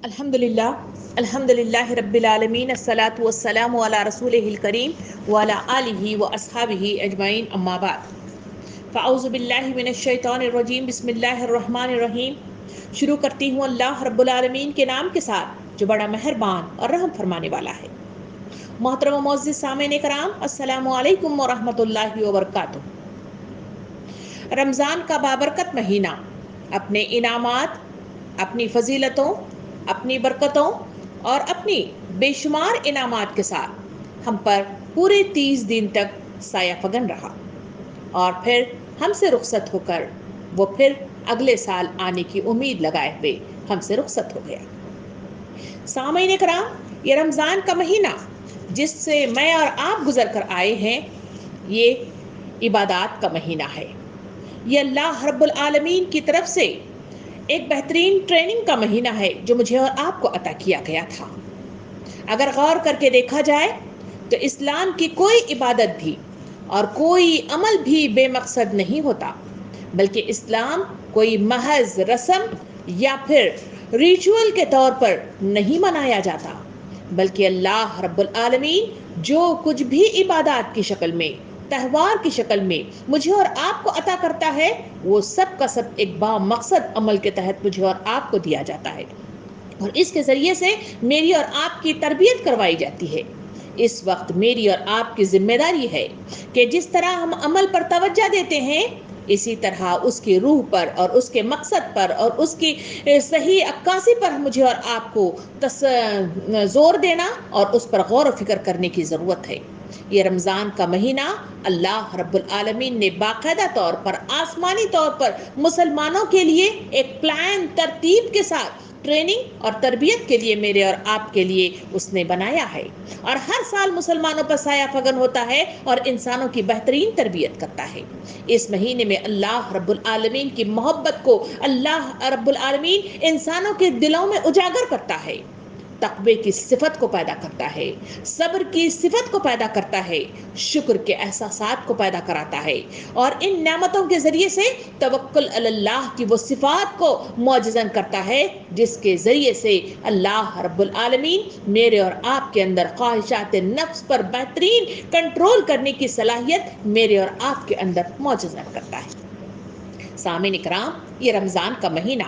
الحمدللہ رب العالمین الصلاۃ والسلام علی رسولہ الکریم وعلی آلہ واصحابہ اجمعین اما بعد فاعوذ باللہ من الشیطان الرجیم بسم اللہ الرحمن الرحیم۔ شروع کرتی ہوں اللہ رب العالمین کے نام کے ساتھ جو بڑا مہربان اور رحم فرمانے والا ہے۔ محترم و معزز سامعین کرام، السلام علیکم ورحمۃ اللہ وبرکاتہ۔ رمضان کا بابرکت مہینہ اپنے انعامات، اپنی فضیلتوں، اپنی برکتوں اور اپنی بے شمار انعامات کے ساتھ ہم پر پورے 30 دن تک سایہ فگن رہا، اور پھر ہم سے رخصت ہو کر وہ پھر اگلے سال آنے کی امید لگائے ہوئے ہم سے رخصت ہو گیا۔ سامعین کرام، یہ رمضان کا مہینہ جس سے میں اور آپ گزر کر آئے ہیں، یہ عبادات کا مہینہ ہے۔ یہ اللہ رب العالمین کی طرف سے ایک بہترین ٹریننگ کا مہینہ ہے جو مجھے اور آپ کو عطا کیا گیا تھا۔ اگر غور کر کے دیکھا جائے تو اسلام کی کوئی عبادت بھی اور کوئی عمل بھی بے مقصد نہیں ہوتا، بلکہ اسلام کوئی محض رسم یا پھر ریچول کے طور پر نہیں منایا جاتا، بلکہ اللہ رب العالمین جو کچھ بھی عبادات کی شکل میں، تہوار کی شکل میں مجھے اور آپ کو عطا کرتا ہے، وہ سب کا سب ایک با مقصد عمل کے تحت مجھے اور آپ کو دیا جاتا ہے، اور اس کے ذریعے سے میری اور آپ کی تربیت کروائی جاتی ہے۔ اس وقت میری اور آپ کی ذمہ داری ہے کہ جس طرح ہم عمل پر توجہ دیتے ہیں، اسی طرح اس کی روح پر اور اس کے مقصد پر اور اس کی صحیح عکاسی پر مجھے اور آپ کو زور دینا اور اس پر غور و فکر کرنے کی ضرورت ہے۔ یہ رمضان کا مہینہ اللہ رب العالمین نے باقاعدہ طور پر، آسمانی طور پر مسلمانوں کے لیے ایک پلان، ترتیب کے ساتھ ٹریننگ اور تربیت کے لیے میرے اور آپ کے لیے اس نے بنایا ہے، اور ہر سال مسلمانوں پر سایہ فگن ہوتا ہے اور انسانوں کی بہترین تربیت کرتا ہے۔ اس مہینے میں اللہ رب العالمین کی محبت کو اللہ رب العالمین انسانوں کے دلوں میں اجاگر کرتا ہے، تقوی کی صفت کو پیدا کرتا ہے، صبر کی صفت کو پیدا کرتا ہے، شکر کے احساسات کو پیدا کراتا ہے، اور ان نعمتوں کے ذریعے سے توکل علی اللہ کی وہ صفات کو معجزن کرتا ہے، جس کے ذریعے سے اللہ رب العالمین میرے اور آپ کے اندر خواہشات نفس پر بہترین کنٹرول کرنے کی صلاحیت میرے اور آپ کے اندر معجزن کرتا ہے۔ سامعین کرام، یہ رمضان کا مہینہ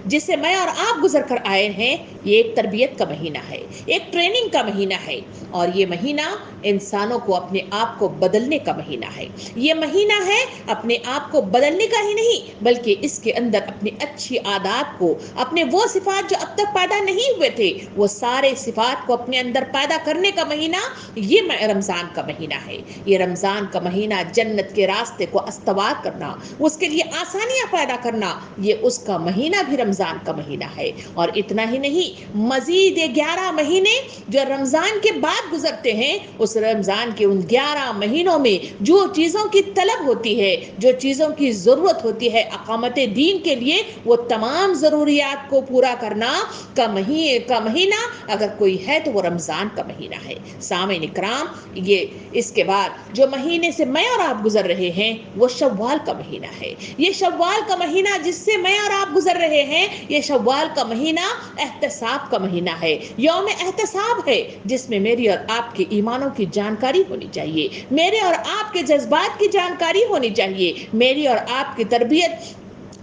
جس سے میں اور آپ گزر کر آئے ہیں، یہ ایک تربیت کا مہینہ ہے، ایک ٹریننگ کا مہینہ ہے، اور یہ مہینہ انسانوں کو اپنے آپ کو بدلنے کا مہینہ ہے۔ یہ مہینہ ہے اپنے آپ کو بدلنے کا ہی نہیں، بلکہ اس کے اندر اپنی اچھی عادات کو، اپنے وہ صفات جو اب تک پیدا نہیں ہوئے تھے، وہ سارے صفات کو اپنے اندر پیدا کرنے کا مہینہ یہ رمضان کا مہینہ ہے۔ یہ رمضان کا مہینہ جنت کے راستے کو استوار کرنا، اس کے لیے آسانیاں پیدا کرنا، یہ اس کا مہینہ بھی رمضان کا مہینہ ہے۔ اور اتنا ہی نہیں، مزید 11 مہینے جو رمضان کے بعد گزرتے ہیں، اس رمضان کے ان 11 مہینوں میں جو چیزوں کی طلب ہوتی ہے، جو چیزوں کی ضرورت ہوتی ہے اقامت دین کے لیے، وہ تمام ضروریات کو پورا کرنا کا مہینہ اگر کوئی ہے تو وہ رمضان کا مہینہ ہے۔ سامعین اکرام، یہ اس کے بعد جو مہینے سے میں اور آپ گزر رہے ہیں، وہ شوال کا مہینہ ہے۔ یہ شوال کا مہینہ جس سے میں اور آپ گزر رہے ہیں، یہ شوال کا مہینہ احتساب کا مہینہ ہے، یوم احتساب ہے، جس میں میری اور آپ کے ایمانوں کی جانکاری ہونی چاہیے، میرے اور آپ کے جذبات کی جانکاری ہونی چاہیے، میری اور آپ کی تربیت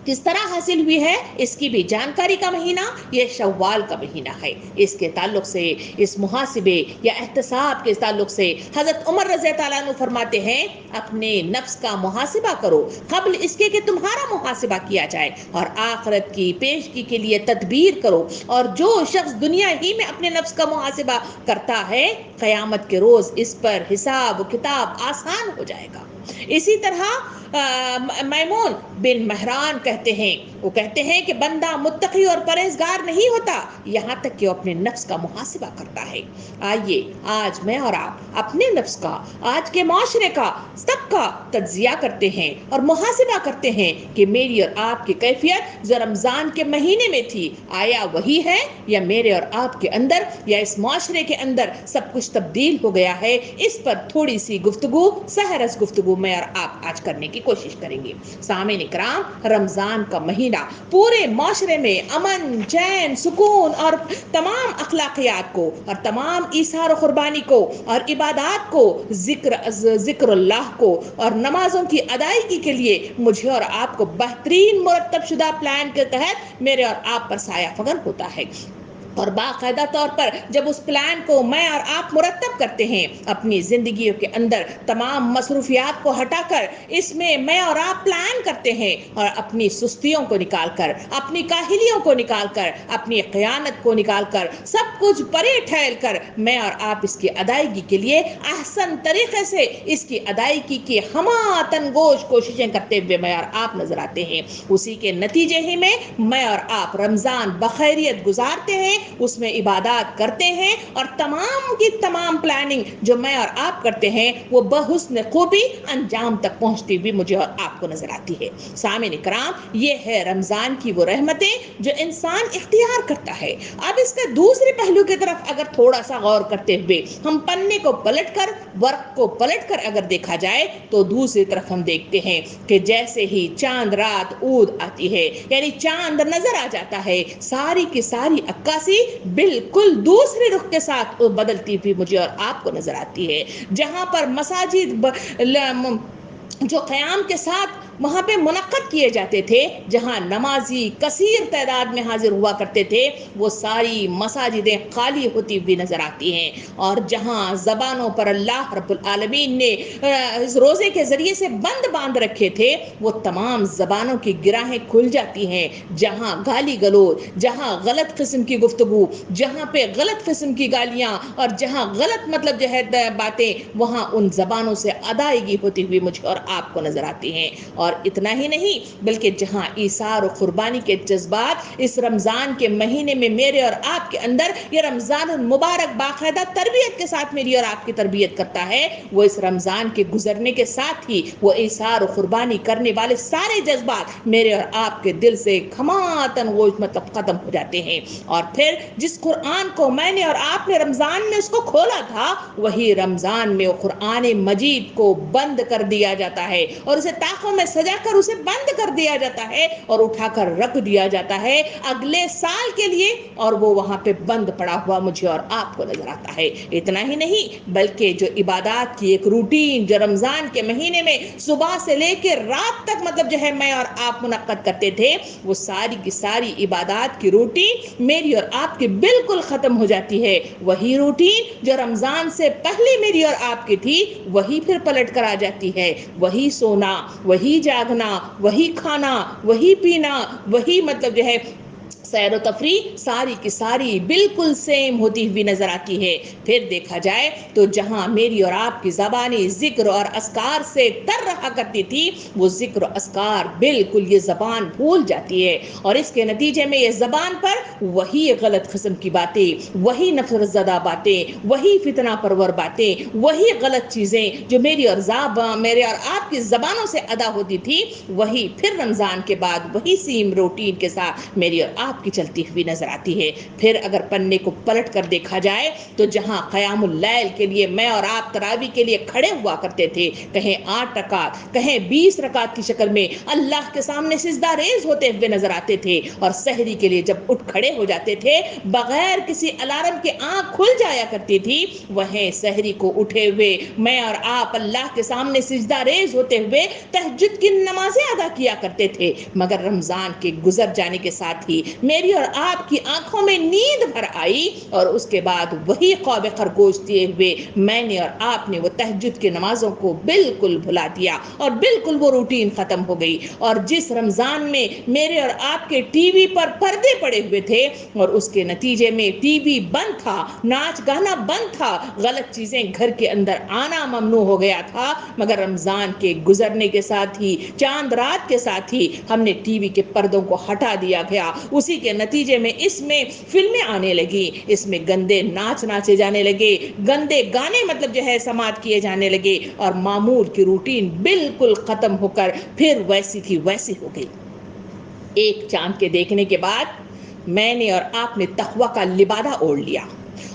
کس طرح حاصل ہوئی ہے اس کی بھی جانکاری کا مہینہ یہ شوال کا مہینہ ہے۔ اس کے تعلق سے، اس محاسبے یا احتساب کے تعلق سے حضرت عمر رضی اللہ عنہ فرماتے ہیں، اپنے نفس کا محاسبہ کرو قبل اس کے کہ تمہارا محاسبہ کیا جائے، اور آخرت کی پیشگی کے لیے تدبیر کرو، اور جو شخص دنیا ہی میں اپنے نفس کا محاسبہ کرتا ہے، قیامت کے روز اس پر حساب و کتاب آسان ہو جائے گا۔ اسی طرح میمون بن مہران کہتے ہیں کہ بندہ متقی اور پرہیزگار نہیں ہوتا یہاں تک کہ وہ اپنے نفس کا محاسبہ کرتا ہے۔ آئیے آج میں اور آپ اپنے نفس کا، آج کے معاشرے کا، سب کا تجزیہ کرتے ہیں اور محاسبہ کرتے ہیں کہ میری اور آپ کی کیفیت جو رمضان کے مہینے میں تھی، آیا وہی ہے، یا میرے اور آپ کے اندر یا اس معاشرے کے اندر سب کچھ تبدیل ہو گیا ہے۔ اس پر تھوڑی سی گفتگو، سحرس گفتگو میں اور آپ آج کرنے کی کوشش کریں گے۔ سامعین کرام رمضان کا مہینہ پورے معاشرے میں امن، چین، سکون اور تمام اخلاقیات کو اور تمام ایثار و قربانی کو اور عبادات کو، ذکر اللہ کو اور نمازوں کی ادائیگی کے لیے مجھے اور آپ کو بہترین مرتب شدہ پلان کے تحت میرے اور آپ پر سایہ فگن ہوتا ہے۔ اور باقاعدہ طور پر جب اس پلان کو میں اور آپ مرتب کرتے ہیں، اپنی زندگیوں کے اندر تمام مصروفیات کو ہٹا کر اس میں میں اور آپ پلان کرتے ہیں اور اپنی سستیوں کو نکال کر، اپنی کاہلیوں کو نکال کر، اپنی خیانت کو نکال کر، سب کچھ پرے ٹھہر کر میں اور آپ اس کی ادائیگی کے لیے احسن طریقے سے اس کی ادائیگی کی ہمہ گوش کوششیں کرتے ہوئے میں اور آپ نظر آتے ہیں۔ اسی کے نتیجے ہی میں اور آپ رمضان بخیریت گزارتے ہیں، اس میں عبادات کرتے ہیں اور تمام کی تمام پلاننگ جو میں اور آپ کرتے ہیں وہ بحسن خوبی انجام تک پہنچتی ہوئی مجھے اور آپ کو نظر آتی ہے۔ سامعین کرام، یہ ہے رمضان کی وہ رحمتیں جو انسان اختیار کرتا ہے۔ اب اس کے دوسرے پہلو کی طرف اگر تھوڑا سا غور کرتے ہوئے ہم پنے کو پلٹ کر، ورق کو پلٹ کر اگر دیکھا جائے تو دوسری طرف ہم دیکھتے ہیں کہ جیسے ہی چاند رات اود آتی ہے، یعنی چاند نظر آ جاتا ہے، ساری کی ساری عکاسی بالکل دوسرے رخ کے ساتھ بدلتی ہوئی مجھے اور آپ کو نظر آتی ہے۔ جہاں پر مساجد جو قیام کے ساتھ وہاں پہ منعقد کیے جاتے تھے، جہاں نمازی کثیر تعداد میں حاضر ہوا کرتے تھے، وہ ساری مساجدیں خالی ہوتی ہوئی نظر آتی ہیں۔ اور جہاں زبانوں پر اللہ رب العالمین نے اس روزے کے ذریعے سے بند باندھ رکھے تھے، وہ تمام زبانوں کی گراہیں کھل جاتی ہیں۔ جہاں گالی گلوچ، جہاں غلط قسم کی گفتگو، جہاں پہ غلط قسم کی گالیاں اور جہاں غلط مطلب جو ہے باتیں، وہاں ان زبانوں سے ادائیگی ہوتی ہوئی مجھے اور آپ کو نظر آتی ہیں۔ اور اتنا ہی نہیں بلکہ جہاں ایثار و قربانی کے جذبات اس رمضان کے مہینے میں میرے اور آپ کے اندر یہ رمضان المبارک باقاعدہ تربیت کے ساتھ میری اور آپ کی تربیت کرتا ہے، وہ اس رمضان کے گزرنے کے ساتھ ہی وہ ایثار و قربانی کرنے والے سارے جذبات میرے اور آپ کے دل سے کھماتن گوش مطلب ختم ہو جاتے ہیں۔ اور پھر جس قرآن کو میں نے اور آپ نے رمضان میں اس کو کھولا تھا، وہی رمضان میں قرآن مجید کو بند کر دیا جاتا ہے اور اسے طاقوں میں سجا کر اسے بند کر دیا جاتا ہے اور اٹھا کر رکھ دیا جاتا ہے اگلے سال کے لیے، اور وہ وہاں پہ بند پڑا ہوا مجھے اور آپ کو نظر آتا ہے۔ اتنا ہی نہیں بلکہ جو عبادات کی ایک روٹین جو رمضان کے مہینے میں صبح سے لے کے رات تک مطلب جو ہے میں اور آپ منعقد کرتے تھے، وہ ساری کی ساری عبادات کی روٹین میری اور آپ کی بالکل ختم ہو جاتی ہے۔ وہی روٹین جو رمضان سے پہلے میری اور آپ کی تھی، وہی پھر پلٹ کر آ جاتی ہے۔ وہی سونا، وہی جاگنا، وہی کھانا، وہی پینا، وہی مطلب جو ہے سیر و تفریح، ساری کی ساری بالکل سیم ہوتی ہوئی نظر آتی ہے۔ پھر دیکھا جائے تو جہاں میری اور آپ کی زبانی ذکر اور اذکار سے تر رہا کرتی تھی، وہ ذکر و اذکار بالکل یہ زبان بھول جاتی ہے، اور اس کے نتیجے میں یہ زبان پر وہی غلط قسم کی باتیں، وہی نفرت زدہ باتیں، وہی فتنہ پرور باتیں، وہی غلط چیزیں جو میرے اور آپ کی زبانوں سے ادا ہوتی تھی، وہی پھر رمضان کے بعد وہی سیم روٹین کے ساتھ میری اور آپ کی چلتی ہوئی نظر آتی ہے۔ پھر اگر پنے کو پلٹ کر دیکھا جائے تو جہاں قیام اللیل کے لیے میں اور آپ تراویح کے لیے کھڑے ہوا کرتے تھے، کہیں 8 رکعت، کہیں 20 رکعت کی شکل میں اللہ کے سامنے سجدہ ریز ہوتے ہوئے نظر آتے تھے، اور سحری کے لیے جب اٹھ کھڑے ہو جاتے تھے بغیر کسی الارم کے آنکھ کھل جایا کرتی تھی، وہیں سحری کو اٹھے ہوئے میں اور آپ اللہ کے سامنے سجدہ ریز ہوتے ہوئے تہجد کی نمازیں ادا کیا کرتے تھے۔ مگر رمضان کے گزر جانے کے ساتھ ہی میری اور آپ کی آنکھوں میں نیند بھر آئی، اور اس کے بعد وہی خواب خرگوش دیے ہوئے میں نے اور آپ نے وہ تہجد کی نمازوں کو بالکل بھلا دیا، اور بالکل وہ روٹین ختم ہو گئی۔ اور جس رمضان میں میرے اور آپ کے ٹی وی پر پردے پڑے ہوئے تھے، اور اس کے نتیجے میں ٹی وی بند تھا، ناچ گانا بند تھا، غلط چیزیں گھر کے اندر آنا ممنوع ہو گیا تھا، مگر رمضان کے گزرنے کے ساتھ ہی، چاند رات کے ساتھ ہی ہم نے ٹی وی کے پردوں کو ہٹا دیا گیا۔ اسی کے نتیجے میں اس میں فلمیں آنے لگی، اس میں گندے ناچ ناچے جانے لگے، گندے گانے مطلب جو ہے سماعت کیے جانے لگے، اور معمول کی روٹین بالکل ختم ہو کر پھر ویسی تھی ویسی ہو گئی۔ ایک چاند کے دیکھنے کے بعد میں نے اور آپ نے تقوی کا لبادہ اوڑھ لیا،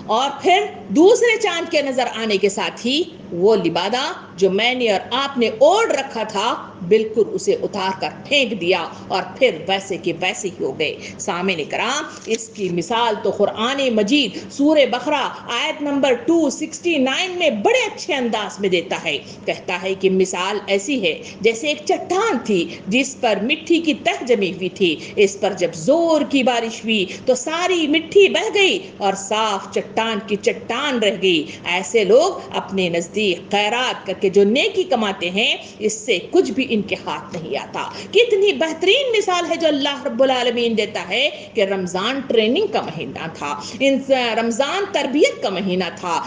اور پھر دوسرے چاند کے نظر آنے کے ساتھ ہی وہ لبادہ جو میں نے اور آپ نے اوڑھ رکھا تھا بالکل اسے اتار کر پھینک دیا اور پھر ویسے کے ویسے ہی ہو گئے۔ سامعین کرام، اس کی مثال تو قرآن مجید سورہ بقرہ آیت نمبر 269 میں بڑے اچھے انداز میں دیتا ہے۔ کہتا ہے کہ مثال ایسی ہے جیسے ایک چٹان تھی جس پر مٹی کی تہ جمی ہوئی تھی، اس پر جب زور کی بارش ہوئی تو ساری مٹی بہہ گئی اور صاف چٹان کی چٹان رہ گئی۔ ایسے لوگ اپنے نزدیک خیرات کر کے جو نیکی کماتے ہیں اس سے کچھ بھی ان کے ہاتھ نہیں آتا۔ کتنی بہترین مثال ہے جو اللہ رب العالمین دیتا ہے کہ رمضان ٹریننگ کا مہینہ تھا، رمضان تربیت کا مہینہ تھا،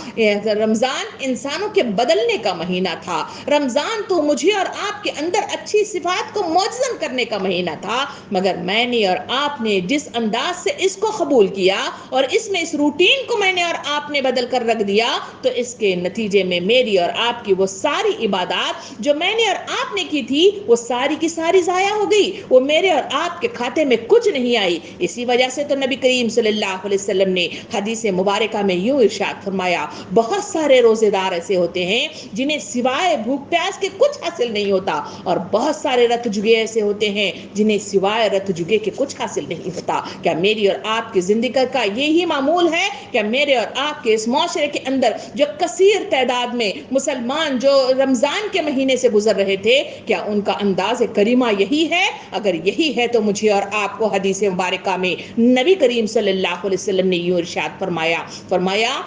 رمضان انسانوں کے بدلنے کا مہینہ تھا، رمضان تو مجھے اور آپ کے اندر اچھی صفات کو موجزن کرنے کا مہینہ تھا، مگر میں نے اور آپ نے جس انداز سے اس کو قبول کیا اور اس میں اس روٹین کو میں نے اور آپ نے بدل کر رکھ دیا تو اس کے نتیجے میں میری اور آپ کی وہ ساری عبادات جو میں نے اور آپ نے کی تھی وہ ساری کی ساری ضائع ہو گئی، وہ میرے اور آپ کے کھاتے میں کچھ نہیں آئی۔ اسی وجہ سے تو نبی کریم صلی اللہ علیہ وسلم نے حدیث مبارکہ میں یوں ارشاد فرمایا، بہت سارے روزے دار ایسے ہوتے ہیں جنہیں سوائے بھوک پیاس کے کچھ حاصل نہیں ہوتا، اور بہت سارے رت جگے ایسے ہوتے ہیں جنہیں سوائے رت جگے کے کچھ حاصل نہیں ہوتا۔ کیا میری اور آپ کی زندگی کا یہی معمول ہے؟ کیا میرے اور آپ کے اس معاشرے کے اندر جو کثیر تعداد میں مسلمان جو رمضان کے مہینے سے گزر رہے تھے، کیا ان کا انداز کریمہ یہی ہے؟ اگر یہی ہے تو مجھے اور آپ کو حدیث مبارکہ میں نبی کریم صلی اللہ علیہ وسلم نے یوں ارشاد فرمایا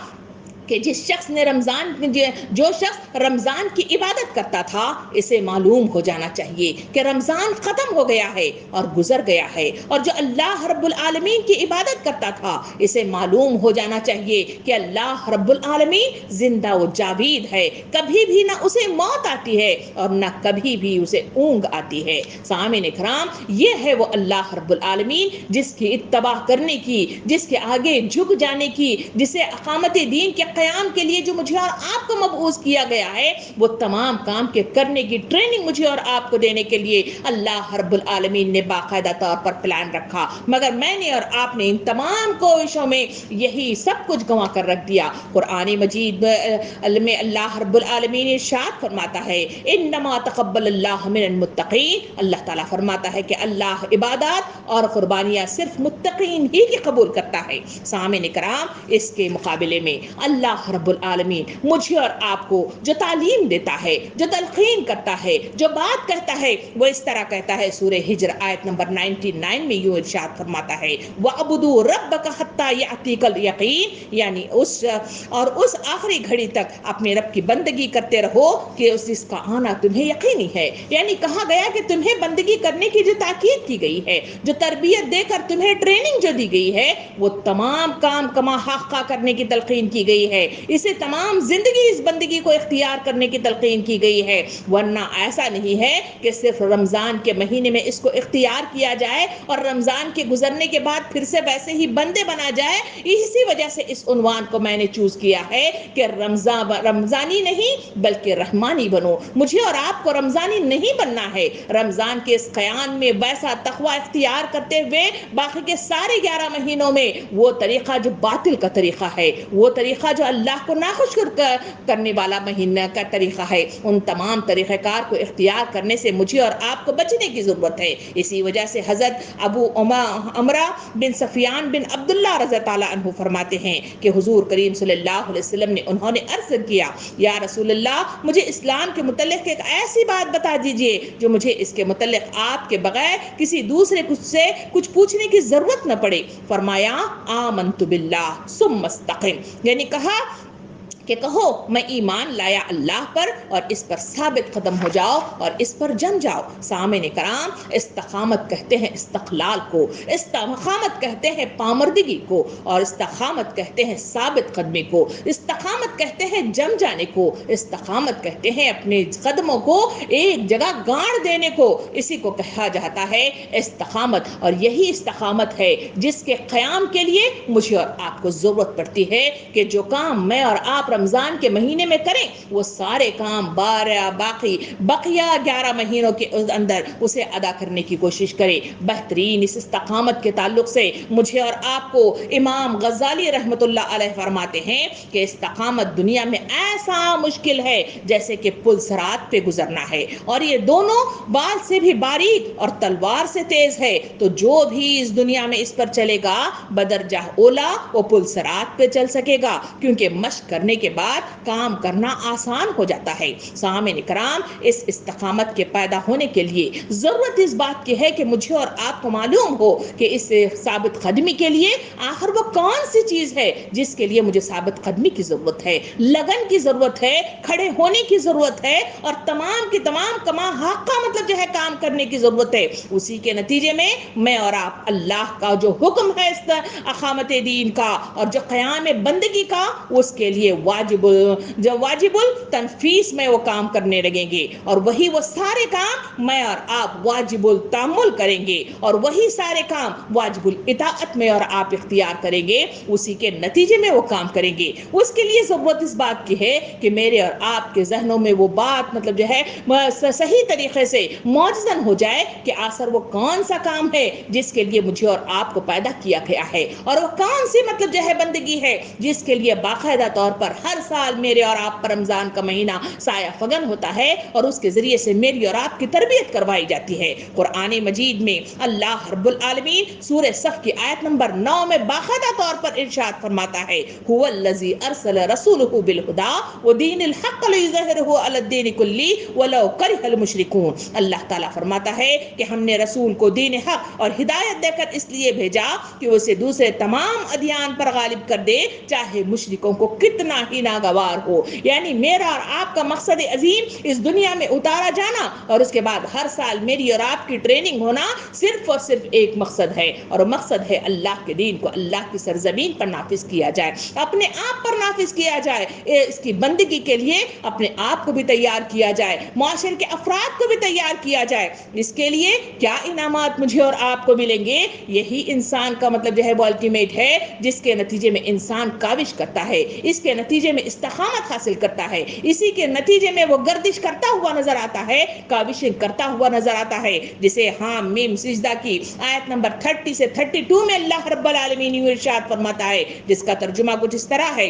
کہ جو شخص رمضان کی عبادت کرتا تھا اسے معلوم ہو جانا چاہیے کہ رمضان ختم ہو گیا ہے اور گزر گیا ہے، اور جو اللہ رب العالمین کی عبادت کرتا تھا اسے معلوم ہو جانا چاہیے کہ اللہ رب العالمین زندہ و جاوید ہے، کبھی بھی نہ اسے موت آتی ہے اور نہ کبھی بھی اسے اونگ آتی ہے۔ سامعین کرام، یہ ہے وہ اللہ رب العالمین جس کی اتباع کرنے کی، جس کے آگے جھک جانے کی، جسے اقامت دین کے قیام کے لیے جو مجھے اور آپ کو مبعوث کیا گیا ہے وہ تمام کام کے کرنے کی ٹریننگ مجھے اور آپ کو دینے کے لیے اللہ رب العالمین نے باقاعدہ طور پر پلان رکھا، مگر میں نے اور آپ نے ان تمام کوششوں میں یہی سب کچھ گنوا کر رکھ دیا۔ قرآن مجید میں اللہ رب العالمین ارشاد فرماتا ہے، انما تقبل اللہ من المتقین، اللہ تعالیٰ فرماتا ہے کہ اللہ عبادات اور قربانیاں صرف متقین ہی کی قبول کرتا ہے۔ سامعین کرام، اس کے مقابلے میں اللہ رب العالمین مجھے اور آپ کو جو تعلیم دیتا ہے، جو تلقین کرتا ہے، جو بات کہتا ہے وہ اس طرح کہتا ہے۔ سورہ ہجر آیت نمبر 99 میں یوں ارشاد فرماتا ہے، وَعْبُدُوا رَبَّكَ حَتَّى يَأْتِيكَ الْيَقِينُ، یعنی اس آخری گھڑی تک اپنے رب کی بندگی کرتے رہو کہ اس کا آنا تمہیں یقینی ہے۔ یعنی کہا گیا کہ تمہیں بندگی کرنے کی جو تاکید کی گئی ہے، جو تربیت دے کر تمہیں ٹریننگ جو دی گئی ہے، وہ تمام کام کما حقہ کرنے کی تلقین کی گئی ہے، اسے تمام زندگی اس بندگی کو اختیار کرنے کی تلقین کی گئی ہے، ورنہ ایسا نہیں ہے کہ صرف رمضان کے مہینے میں اس کو اختیار کیا جائے اور رمضان کے گزرنے کے بعد پھر سے ویسے ہی بندے بنا جائے۔ اسی وجہ سے اس عنوان کو میں نے چوز کیا ہے کہ رمضانی نہیں بلکہ رحمانی بنو۔ مجھے اور آپ کو رمضانی نہیں بننا ہے، رمضان کے اس قیام میں ویسا تقوی اختیار کرتے ہوئے باقی کے سارے 11 مہینوں میں وہ طریقہ جو باطل کا طریقہ ہے، وہ طریقہ جو اللہ کو ناخوش کرنے والا مہینہ کا طریقہ ہے، ان تمام طریقہ کار کو اختیار کرنے سے مجھے اور آپ کو بچنے کی ضرورت ہے۔ اسی وجہ سے حضرت ابو عمرہ بن سفیان بن عبداللہ رضی اللہ عنہ فرماتے ہیں کہ حضور کریم صلی اللہ علیہ وسلم نے انہوں نے عرض کیا، یا رسول اللہ، مجھے اسلام کے متعلق ایک ایسی بات بتا دیجئے جو مجھے اس کے متعلق آپ کے بغیر کسی دوسرے سے کچھ پوچھنے کی ضرورت نہ پڑے۔ فرمایا، آمنت باللہ ثم استقم، یعنی کہو میں ایمان لایا اللہ پر اور اس پر ثابت قدم ہو جاؤ اور اس پر جم جاؤ۔ سامعین کرام، استقامت کہتے ہیں استقلال کو، استقامت کہتے ہیں پامردگی کو، اور استقامت کہتے ہیں ثابت قدمی کو، استقامت کہتے ہیں جم جانے کو، استقامت کہتے ہیں اپنے قدموں کو ایک جگہ گاڑ دینے کو، اسی کو کہا جاتا ہے استقامت۔ اور یہی استقامت ہے جس کے قیام کے لیے مجھے اور آپ کو ضرورت پڑتی ہے کہ جو کام میں اور آپ رمضان کے مہینے میں کریں وہ سارے کام بقیہ 11 مہینوں کے اندر اسے ادا کرنے کی کوشش کرے۔ بہترین اس استقامت کے تعلق سے مجھے اور آپ کو امام غزالی رحمت اللہ علیہ فرماتے ہیں کہ استقامت دنیا میں ایسا مشکل ہے جیسے کہ پل صراط پہ گزرنا ہے، اور یہ دونوں بال سے بھی باریک اور تلوار سے تیز ہے، تو جو بھی اس دنیا میں اس پر چلے گا بدرجہ اولا وہ پل صراط پہ چل سکے گا، کیونکہ مشق کرنے کے بعد کام کرنا آسان ہو جاتا ہے۔ سامعین کرام، اس استقامت کے پیدا ہونے کے لیے ضرورت اس بات کی ہے کہ مجھے اور آپ کو معلوم ہو کہ اس ثابت قدمی کے لیے آخر وہ کون سی چیز ہے جس کے لیے مجھے ثابت قدمی کی ضرورت ہے، لگن کی ضرورت ہے، کھڑے ہونے کی ضرورت ہے، اور تمام کی تمام کما حق کا مطلب جو ہے کام کرنے کی ضرورت ہے۔ اسی کے نتیجے میں میں اور آپ اللہ کا جو حکم ہے اقامت دین کا اور جو قیام بندگی کا، اس کے لیے واجب التنفیذ میں وہ کام کرنے لگیں گے، اور وہی وہ سارے کام میں اور آپ واجب التعمل کریں گے، اور وہی سارے کام واجب الاطاعت میں اور آپ اختیار کریں گے، اسی کے نتیجے میں وہ کام کریں گے۔ اس کے لیے ضرورت اس بات کی ہے کہ میرے اور آپ کے ذہنوں میں وہ بات مطلب جو ہے صحیح طریقے سے موجزن ہو جائے کہ آخر وہ کون سا کام ہے جس کے لیے مجھے اور آپ کو پیدا کیا گیا ہے، اور وہ کون سی مطلب جو ہے بندگی ہے جس کے لیے باقاعدہ طور پر ہر سال میرے اور آپ پر رمضان کا مہینہ سایہ فگن ہوتا ہے، اور اس کے ذریعے سے میری اور آپ کی تربیت کروائی جاتی ہے۔ قرآن مجید میں اللہ رب العالمین سورہ صف کی آیت نمبر 9 میں باقاعدہ طور پر ارشاد فرماتا ہے، هو الذی ارسل رسولہ بالہدی ودین الحق لیظہرہ علی الدین کلہ ولو کرہ المشرکون۔ اللہ تعالیٰ فرماتا ہے کہ ہم نے رسول کو دین حق اور ہدایت دے کر اس لیے بھیجا کہ اسے دوسرے تمام ادیان پر غالب کر دے، چاہے مشرکوں کو کتنا ہی ناگوار ہو۔ یعنی میرا اور آپ کا مقصد عظیم اس دنیا میں اتارا جانا، اور اس کے بعد ہر سال میری اور آپ کی ٹریننگ ہونا، صرف اور صرف ایک مقصد ہے، اور وہ مقصد ہے اللہ کے دین کو اللہ کی سرزمین پر نافذ کیا جائے، اپنے آپ پر نافذ کیا جائے، اس کی بندگی کے لیے اپنے آپ کو بھی تیار کیا جائے، معاشرے کے افراد کو بھی تیار کیا جائے۔ اس کے لیے کیا انعامات مجھے اور آپ کو ملیں گے؟ یہی انسان کا مطلب جو ہے وہ الٹیمیٹ ہے، جس کے نتیجے میں انسان کاوش کرتا ہے، اس کے نتیجے میں استقامت حاصل کرتا ہے، اسی کے نتیجے میں وہ گردش کرتا ہوا نظر آتا ہے، کاوشیں کرتا ہوا نظر آتا ہے، جسے حام میم سجدہ کی آیت نمبر 30 سے 32 میں اللہ رب العالمین ارشاد فرماتا ہے، جس کا ترجمہ کچھ اس طرح ہے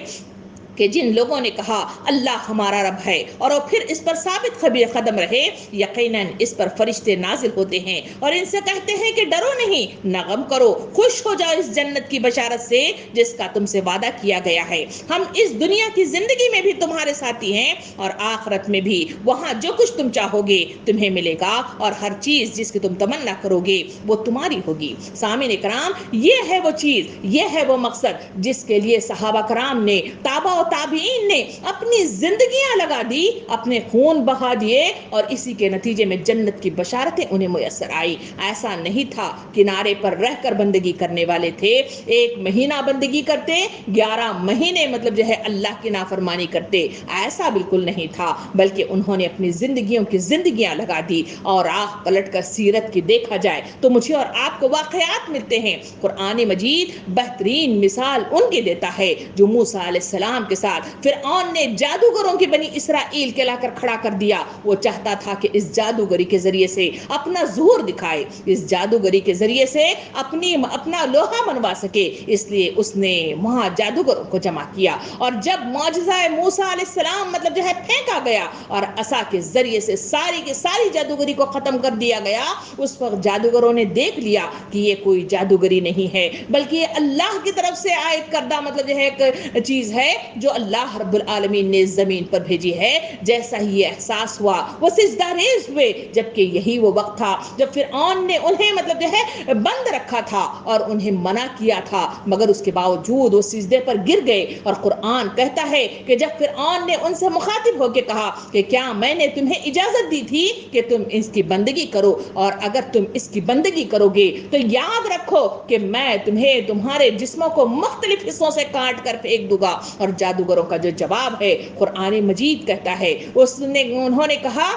کہ جن لوگوں نے کہا اللہ ہمارا رب ہے اور وہ پھر اس پر ثابت قدم رہے، یقیناً اس پر فرشتے نازل ہوتے ہیں اور ان سے کہتے ہیں کہ ڈرو نہیں، نہ غم کرو، خوش ہو جاؤ اس جنت کی بشارت سے جس کا تم سے وعدہ کیا گیا ہے۔ ہم اس دنیا کی زندگی میں بھی تمہارے ساتھی ہیں اور آخرت میں بھی، وہاں جو کچھ تم چاہو گے تمہیں ملے گا، اور ہر چیز جس کی تم تمنا کرو گے وہ تمہاری ہوگی۔ سامعین کرام، یہ ہے وہ چیز، یہ ہے وہ مقصد جس کے لیے صحابہ کرام نے، تابع تابعین نے اپنی زندگیاں لگا دی، اپنے خون بہا دیے، اور اسی کے نتیجے میں جنت کی بشارتیں انہیں میسر آئی۔ ایسا نہیں تھا کنارے پر رہ کر بندگی کرنے والے تھے، 1 مہینہ بندگی کرتے، 11 مہینے مطلب جو ہے اللہ کی نافرمانی کرتے، ایسا بالکل نہیں تھا، بلکہ انہوں نے اپنی زندگیاں لگا دی۔ اور آنکھ پلٹ کر سیرت کی دیکھا جائے تو مجھے اور آپ کو واقعات ملتے ہیں۔ قرآن مجید بہترین مثال ان کے دیتا ہے جو موسیٰ علیہ السلام کے ساتھ فرعون نے جادوگروں کی بنی اسرائیل کے لا کر کھڑا کر دیا۔ وہ چاہتا تھا کہ اس جادوگری کے ذریعے سے اپنا ظہور دکھائے، اس جادوگری کے ذریعے سے اپنا لوہا منوا سکے، اس لیے اس نے وہاں جادوگروں کو جمع کیا، اور جب معجزہ موسیٰ علیہ السلام مطلب جو ہے پھینکا گیا اور عصا کے ذریعے سے ساری کی ساری جادوگری کو ختم کر دیا گیا، اس وقت جادوگروں نے دیکھ لیا کہ یہ کوئی جادوگری نہیں ہے بلکہ یہ اللہ کی طرف سے عائد کردہ مطلب جو ہے ایک چیز ہے جو اللہ رب العالمین نے زمین پر بھیجی ہے۔ جیسا ہی یہ احساس ہوا وہ سجدہ ریز ہوئے، جبکہ یہی وہ وقت تھا جب فرعون نے انہیں مطلب جو ہے بند رکھا تھا اور انہیں منع کیا تھا، مگر اس کے باوجود وہ سجدے پر گر گئے۔ اور قرآن کہتا ہے کہ جب فرعون نے ان سے مخاطب ہو کے کہا کہ کیا میں نے تمہیں اجازت دی تھی کہ تم اس کی بندگی کرو، اور اگر تم اس کی بندگی کرو گے تو یاد رکھو کہ میں تمہیں تمہارے جسموں کو مختلف حصوں سے کاٹ کر پھینک دوں گا۔ اور جادوگروں کا جو جواب ہے قرآن مجید کہتا ہے، انہوں نے کہا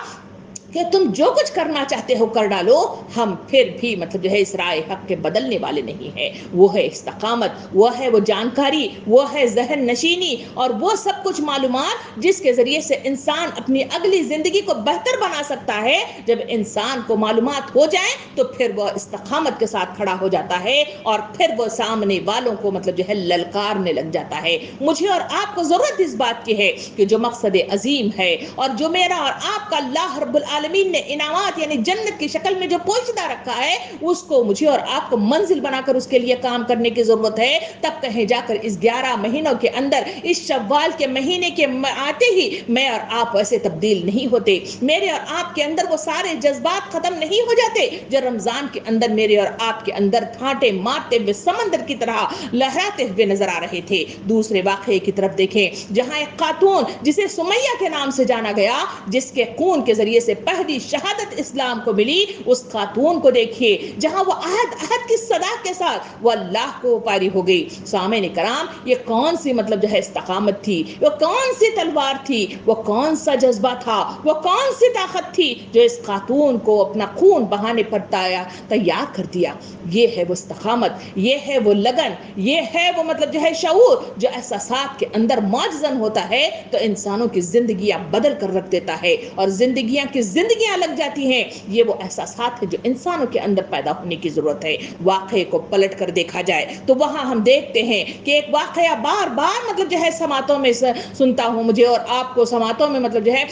کہ تم جو کچھ کرنا چاہتے ہو کر ڈالو، ہم پھر بھی مطلب جو ہے اس رائے حق کے بدلنے والے نہیں ہیں۔ وہ ہے استقامت، وہ ہے وہ جانکاری، وہ ہے ذہن نشینی، اور وہ سب کچھ معلومات جس کے ذریعے سے انسان اپنی اگلی زندگی کو بہتر بنا سکتا ہے۔ جب انسان کو معلومات ہو جائے تو پھر وہ استقامت کے ساتھ کھڑا ہو جاتا ہے، اور پھر وہ سامنے والوں کو مطلب جو ہے للکارنے لگ جاتا ہے۔ مجھے اور آپ کو ضرورت اس بات کی ہے کہ جو مقصد عظیم ہے، اور جو میرا اور آپ کا اللہ رب العالمین نے انعامات یعنی جنت کی شکل میں جو پوشیدہ رکھا ہے، اس کو مجھے اور آپ کو منزل بنا کر اس کے لیے کام کرنے کی ضرورت ہے۔ تب کہیں جا کر اس 11 مہینوں کے اندر، اس شوال کے مہینے کے آتے ہی میں اور آپ ویسے تبدیل نہیں ہوتے، میرے اور آپ کے اندر وہ سارے جذبات ختم نہیں ہو جاتے جو رمضان کے اندر میرے اور آپ کے اندر تھانٹے مارتے ہوئے سمندر کی طرح لہراتے ہوئے نظر آ رہے تھے۔ دوسرے واقعے کی طرف دیکھیں، جہاں ایک خاتون جسے سمیہ کے نام سے جانا گیا، جس کے خون کے ذریعے سے پہلی شہادت اسلام کو ملی، اس خاتون کو دیکھیے جہاں وہ عہد کی صدا کے ساتھ وہ اللہ کو پاری ہو گئی۔ سامعین کرام، یہ کون سی مطلب جو ہے استقامت تھی، وہ کون سی تلوار تھی، وہ کون سا جذبہ تھا، وہ کون سی طاقت تھی جو اس خاتون کو اپنا خون بہانے پر تیار کر دیا۔ یہ ہے وہ استقامت، یہ ہے وہ لگن، یہ ہے وہ مطلب جو ہے شعور، جو احساسات کے اندر معجزن ہوتا ہے تو انسانوں کی زندگیاں بدل کر رکھ دیتا ہے، اور زندگیاں کی زندگیاں لگ جاتی ہیں۔ یہ وہ احساسات ہے جو انسانوں کے اندر پیدا ہونے کی ضرورت ہے۔ واقعے کو پلٹ کر دیکھا جائے تو وہاں ہم دیکھتے ہیں کہ ایک واقعہ بار بار مطلب جو ہے سماعتوں میں سنتا ہوں، مجھے اور آپ کو سماعتوں میں مطلب جو ہے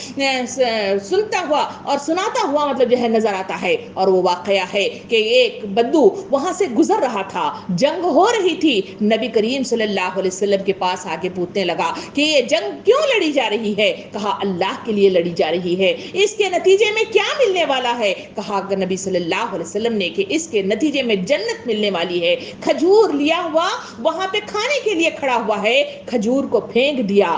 سنتا ہوا اور سناتا ہوا مطلب جو ہے نظر آتا ہے، اور وہ واقعہ ہے کہ ایک بدو وہاں سے گزر رہا تھا، جنگ ہو رہی تھی، نبی کریم صلی اللہ علیہ وسلم کے پاس آگے پوچھنے لگا کہ یہ جنگ کیوں لڑی جا رہی ہے؟ کہا اللہ کے لیے لڑی جا رہی ہے۔ اس کے نتیجے میں کیا ملنے والا ہے؟ کہا نبی صلی اللہ علیہ وسلم نے کہ اس کے نتیجے میں جنت ملنے والی ہے۔ کھجور لیا ہوا وہاں پہ کھانے کے لیے کھڑا ہوا ہے، کھجور کو پھینک دیا،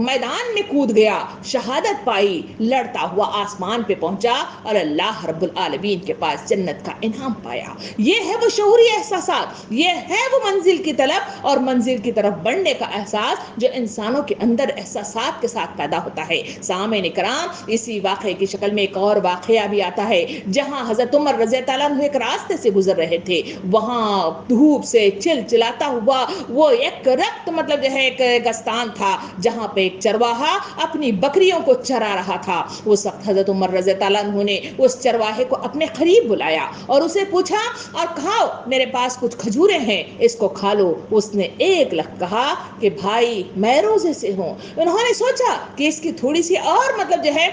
میدان میں کود گیا، شہادت پائی، لڑتا ہوا آسمان پہ پہنچا اور اللہ رب العالمین کے پاس جنت کا انعام پایا۔ یہ ہے وہ شعوری احساسات، یہ ہے وہ منزل کی طلب اور منزل کی طرف بڑھنے کا احساس جو انسانوں کے اندر احساسات کے ساتھ پیدا ہوتا ہے۔ سامعین کرام، اسی واقعے کی شکل میں ایک اور واقعہ بھی آتا ہے، جہاں حضرت عمر رضی اللہ عنہ ایک راستے سے گزر رہے تھے، وہاں دھوپ سے چلاتا ہوا وہ ایک رخت مطلب جو ہے ایک استان تھا، جہاں پہ ایک چرواہا اپنی بکریوں کو چرا رہا تھا۔ اس وقت حضرت عمر رضی اللہ عنہ نے اس چرواہے کو اپنے قریب بلایا اور اسے پوچھا اور کہا میرے پاس کچھ کھجوریں ہیں، اس کو کھا لو۔ اس نے ایک لفظ کہا کہ بھائی میں روزے سے ہوں۔ انہوں نے سوچا کہ اس کی تھوڑی سی اور مطلب جو ہے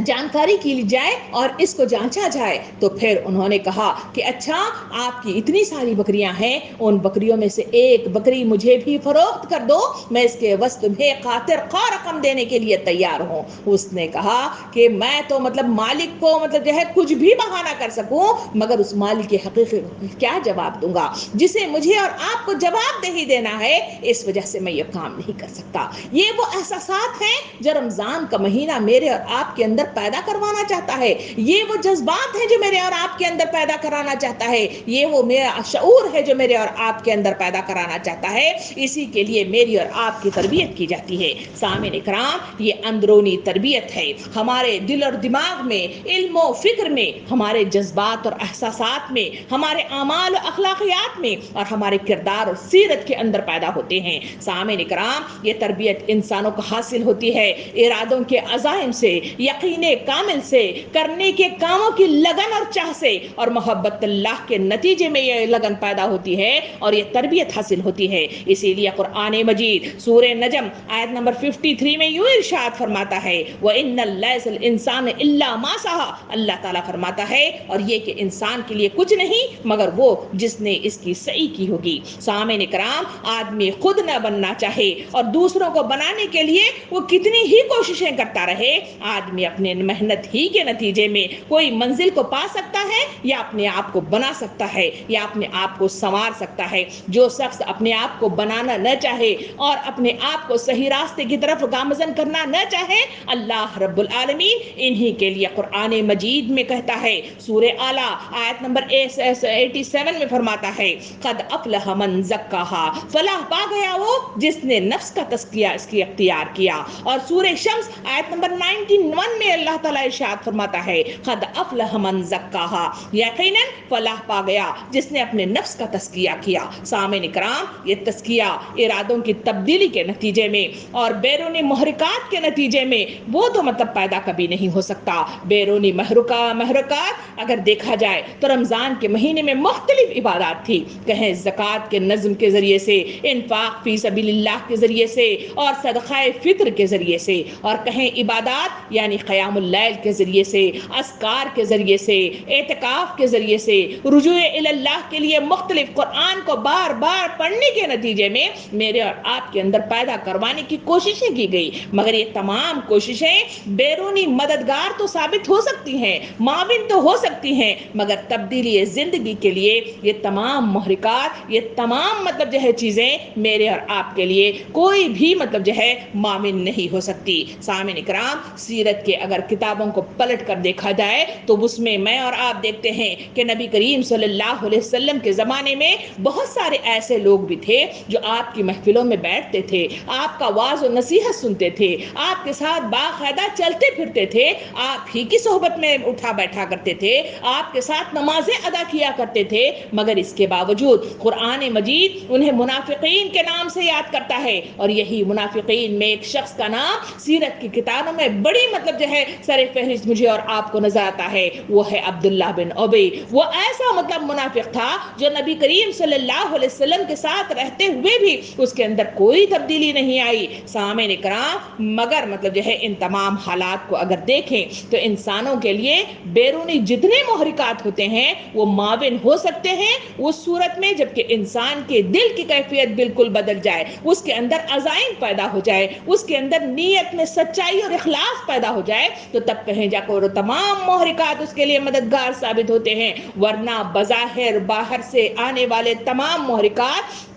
جانکاری کی لی جائے اور اس کو جانچا جائے، تو پھر انہوں نے کہا کہ اچھا آپ کی اتنی ساری بکریاں ہیں، ان بکریوں میں سے ایک بکری مجھے بھی فروخت کر دو، میں اس کے وسط میں خاطر خواہ رقم دینے کے لیے تیار ہوں۔ اس نے کہا کہ میں تو مطلب مالک کو مطلب جو ہے کچھ بھی بہانہ کر سکوں، مگر اس مالک کے حقیقی کیا جواب دوں گا جسے مجھے اور آپ کو جواب دہی دینا ہے، اس وجہ سے میں یہ کام نہیں کر سکتا۔ یہ وہ احساسات ہیں جو رمضان کا مہینہ میرے اور آپ کے اندر پیدا کروانا چاہتا ہے، یہ وہ جذبات ہیں جو میرے اور آپ کے اندر پیدا کرانا چاہتا ہے، یہ وہ میرا شعور ہے جو میرے اور آپ کے اندر پیدا کرانا چاہتا ہے۔ اسی کے لیے میری اور آپ کی تربیت کی جاتی ہے۔ سامعین کرام، یہ اندرونی تربیت ہے، ہمارے دل اور دماغ میں، علم و فکر میں، ہمارے جذبات اور احساسات میں، ہمارے اعمال و اخلاقیات میں اور ہمارے کردار اور سیرت کے اندر پیدا ہوتے ہیں۔ سامعین کرام، یہ تربیت انسانوں کو حاصل ہوتی ہے ارادوں کے عزائم سے، یقین کامل سے، کرنے کے کاموں کی لگن اور چاہ سے، اور محبت اللہ کے نتیجے میں یہ لگن پیدا ہوتی ہے اور یہ تربیت حاصل ہوتی ہے۔ اسی لیے قرآن مجید سورہ نجم آیت نمبر 53 میں یوں ارشاد فرماتا ہے وَإِنَّ اللَّيْسَ الْإِنسَانَ إِلَّا مَا سَعَى، اللہ تعالیٰ فرماتا ہے اور یہ کہ انسان کے لیے کچھ نہیں مگر وہ جس نے اس کی سعی کی ہوگی۔ سامعین کرام، آدمی خود نہ بننا چاہے اور دوسروں کو بنانے کے لیے وہ کتنی ہی کوششیں کرتا رہے، آدمی اپنے محنت ہی کے نتیجے میں کوئی منزل کو پا سکتا ہے یا اپنے آپ کو بنا سکتا ہے یا اپنے آپ کو سنوار سکتا ہے۔ جو شخص اپنے آپ کو بنانا نہ چاہے اور اپنے آپ کو صحیح راستے کی طرف گامزن کرنا نہ چاہے، اللہ رب العالمین انہی کے لیے قرآن مجید میں کہتا ہے، سورہ اعلیٰ آیت نمبر 87 میں فرماتا ہے قد افلح من زکاہا، فلاح پا گیا وہ جس نے نفس کا تزکیہ اس کی اختیار کیا۔ اور سورہ شمس آیت نمبر 91 میں اللہ تعالیٰ ارشاد فرماتا ہے قد افلح من زکاہا، یقیناً فلاح پا گیا جس نے اپنے نفس کا تزکیہ کیا۔ سامعین کرام، یہ تزکیہ ارادوں کی تبدیلی کے نتیجے میں اور بیرونی محرکات کے نتیجے میں وہ تو مطلب پیدا کبھی نہیں ہو سکتا۔ بیرونی محرکات اگر دیکھا جائے تو رمضان کے مہینے میں مختلف عبادات تھی، کہیں زکوٰۃ کے نظم کے ذریعے سے، انفاق فی سبیل اللہ کے ذریعے سے اور صدقہ فطر کے ذریعے سے، اور کہیں عبادات یعنی قیام اللیل کے ذریعے سے، اذکار کے ذریعے سے، اعتکاف کے ذریعے سے، رجوع الی اللہ کے لیے مختلف قرآن کو بار بار پڑھنے کے نتیجے میں میرے اور آپ کے اندر پیدا کروانے کی کوششیں کی گئی۔ مگر یہ تمام کوششیں بیرونی مددگار تو ثابت ہو سکتی ہیں، معاون تو ہو سکتی ہیں، مگر تبدیلی زندگی کے لیے یہ تمام محرکات، یہ تمام مطلب جو ہے چیزیں میرے اور آپ کے لیے کوئی بھی مطلب جو ہے معاون نہیں ہو سکتی۔ سامعین اکرام، سیرت کے اگر کتابوں کو پلٹ کر دیکھا جائے تو اس میں اور آپ دیکھتے ہیں کہ نبی کریم صلی اللہ علیہ وسلم کے زمانے میں بہت سارے ایسے لوگ بھی تھے جو آپ کی محفلوں میں بیٹھتے تھے، آپ کا واعظ و نصیحت سنتے تھے، آپ کے ساتھ باقاعدہ چلتے پھرتے تھے، آپ ہی کی صحبت میں اٹھا بیٹھا کرتے تھے، آپ کے ساتھ نمازیں ادا کیا کرتے تھے، مگر اس کے باوجود قرآن مجید انہیں منافقین کے نام سے یاد کرتا ہے۔ اور یہی منافقین میں ایک شخص کا نام سیرت کی کتابوں میں بڑی مطلب جو ہے سر فہرست مجھے اور آپ کو نظر آتا ہے، وہ ہے عبداللہ بن ابی۔ وہ ایسا مطلب منافق تھا جو نبی کریم صلی اللہ علیہ وسلم کے ساتھ رہتے ہوئے بھی اس کے اندر کوئی تبدیلی نہیں آئی۔ سامعین کرام، مگر مطلب جو ہے ان تمام حالات کو اگر دیکھیں تو انسانوں کے لیے بیرونی جتنے محرکات ہوتے ہیں وہ معاون ہو سکتے ہیں اس صورت میں جبکہ انسان کے دل کی کیفیت بالکل بدل جائے، اس کے اندر عزائم پیدا ہو جائے، اس کے اندر نیت میں سچائی اور اخلاص پیدا ہو جائے، تو تب کہیں جا کر وہ تمام محرکات اس کے لیے مددگار ثابت ہوتے ہیں۔ ورنہ بظاہر باہر سے آنے والے تمام محرکات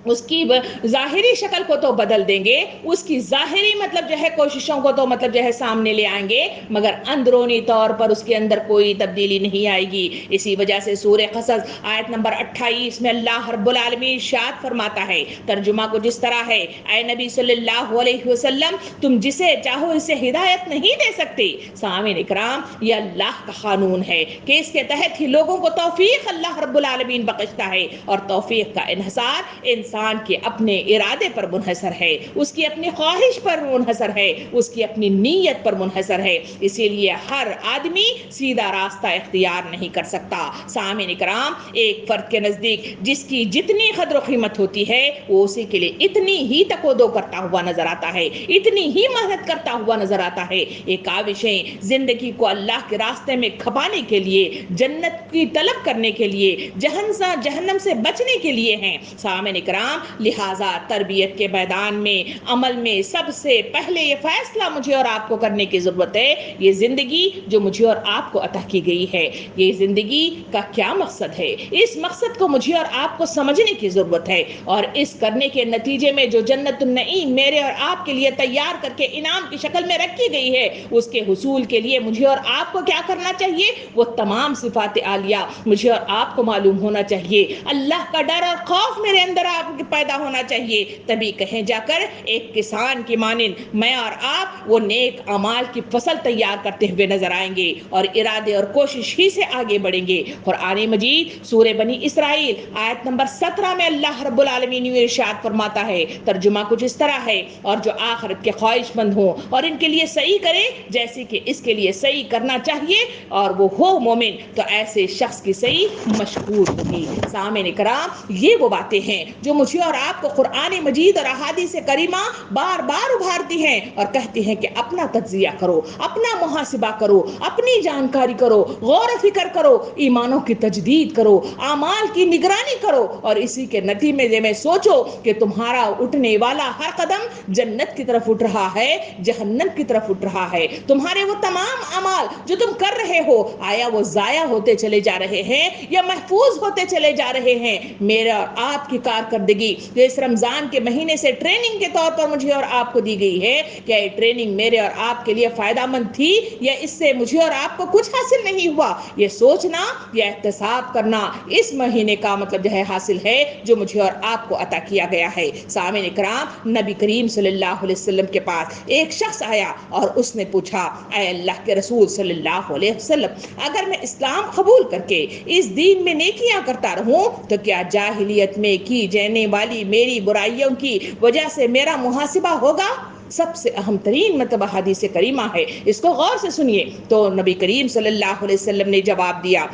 اس کی ظاہری شکل کو تو بدل دیں گے، اس کی ظاہری مطلب جو ہے کوششوں کو تو مطلب جو ہے سامنے لے آئیں گے، مگر اندرونی طور پر اس کے اندر کوئی تبدیلی نہیں آئے گی۔ اسی وجہ سے سورہ قصص آیت نمبر 28 میں اللہ رب العالمین ارشاد فرماتا ہے، ترجمہ کو جس طرح ہے، اے نبی صلی اللہ علیہ وسلم تم جسے چاہو اسے ہدایت نہیں دے سکتے۔ سامعین اکرام، یہ اللہ کا قانون ہے کہ اس کے تحت ہی لوگوں کو توفیق اللہ رب العالمین بخشتا ہے، اور توفیق کا انحصار انسان کے اپنے ارادے پر منحصر ہے، اس کی اپنی خواہش پر منحصر ہے، اس کی اپنی نیت پر منحصر ہے۔ اسی لیے ہر آدمی سیدھا راستہ اختیار نہیں کر سکتا۔ سامعین کرام، ایک فرد کے نزدیک جس کی جتنی قدر و قیمت ہوتی ہے وہ اسی کے لیے اتنی ہی تقویٰ کرتا ہوا نظر آتا ہے، اتنی ہی محنت کرتا ہوا نظر آتا ہے۔ یہ کاوشیں زندگی کو اللہ کے راستے میں کھپانے کے لیے، جنت کی طلب کرنے کے لیے، جہنم سے بچنے کے لیے ہیں۔ سامعین کرام، لہٰذا تربیت کے میدان میں، عمل میں سب سے پہلے یہ فیصلہ مجھے اور آپ کو کرنے کی ضرورت ہے، یہ زندگی جو مجھے اور آپ کو عطا کی گئی ہے، یہ زندگی کا کیا مقصد ہے، اس مقصد کو مجھے اور آپ کو سمجھنے کی ضرورت ہے، اور اس کرنے کے نتیجے میں جو جنت النعیم میرے اور آپ کے لیے تیار کر کے انعام کی شکل میں رکھی گئی ہے، اس کے حصول کے لیے مجھے اور آپ کو کیا کرنا چاہیے؟ وہ تمام صفات عالیہ مجھے اور آپ کو معلوم ہونا چاہیے، اللہ کا ڈر اور خوف میرے اندر آپ پیدا ہونا چاہیے، تبھی کہیں جا کر ایک کسان کی مانند میں اور آپ وہ نیک اعمال کی فصل تیار کرتے ہوئے نظر آئیں گے اور ارادے اور کوشش ہی سے آگے بڑھیں گے۔ قرآن مجید سورہ بنی اسرائیل آیت نمبر 17 میں اللہ رب العالمین ارشاد فرماتا ہے، ترجمہ کچھ اس طرح ہے، اور جو آخرت کے خواہش مند ہوں اور ان کے لیے صحیح کرے جیسے کہ اس کے لیے صحیح کرنا چاہیے اور وہ ہو مومن، تو ایسے شخص کی صحیح مشکور ہوگی۔ سامعین کرام، یہ وہ باتیں ہیں جو مجھے اور آپ کو قرآن مجید اور احادیث کریمہ بار بار ابھارتی ہیں اور کہتی ہیں کہ اپنا تجزیہ کرو، اپنا محاسبہ کرو، اپنی جانکاری کرو، غور و فکر کرو، ایمانوں کی تجدید کرو، اعمال کی نگرانی کرو، اور اسی کے نتیجے میں سوچو کہ تمہارا اٹھنے والا ہر قدم جنت کی طرف اٹھ رہا ہے، جہنم کی طرف اٹھ رہا ہے۔ تمہارے وہ تمام اعمال جو تم کر رہے ہو، آیا وہ ضائع ہوتے چلے جا رہے ہیں یا محفوظ ہوتے چلے جا رہے ہیں؟ میرا اور آپ کی کارکردگی بندگی جو اس رمضان کے مہینے سے ٹریننگ کے طور پر مجھے اور آپ کو دی گئی ہے، کیا یہ ٹریننگ میرے اور آپ کے لیے فائدہ مند تھی یا اس سے مجھے اور آپ کو کچھ حاصل نہیں ہوا؟ یہ سوچنا، یہ احتساب کرنا اس مہینے کا مطلب جو ہے حاصل ہے جو مجھے اور آپ کو عطا کیا گیا ہے۔ سامعین اکرام، نبی کریم صلی اللہ علیہ وسلم کے پاس ایک شخص آیا اور اس نے پوچھا، اے اللہ کے رسول صلی اللہ علیہ وسلم، اگر میں اسلام قبول کر کے اس دین میں نیکیاں کرتا رہوں تو کیا جاہلیت میں کی جانے والی میری برائیوں کی وجہ سے میرا محاسبہ ہوگا؟ سب سے اہم ترین مطلب حدیث کریمہ ہے، اس کو غور سے سنیے۔ تو نبی کریم صلی اللہ علیہ وسلم نے جواب دیا،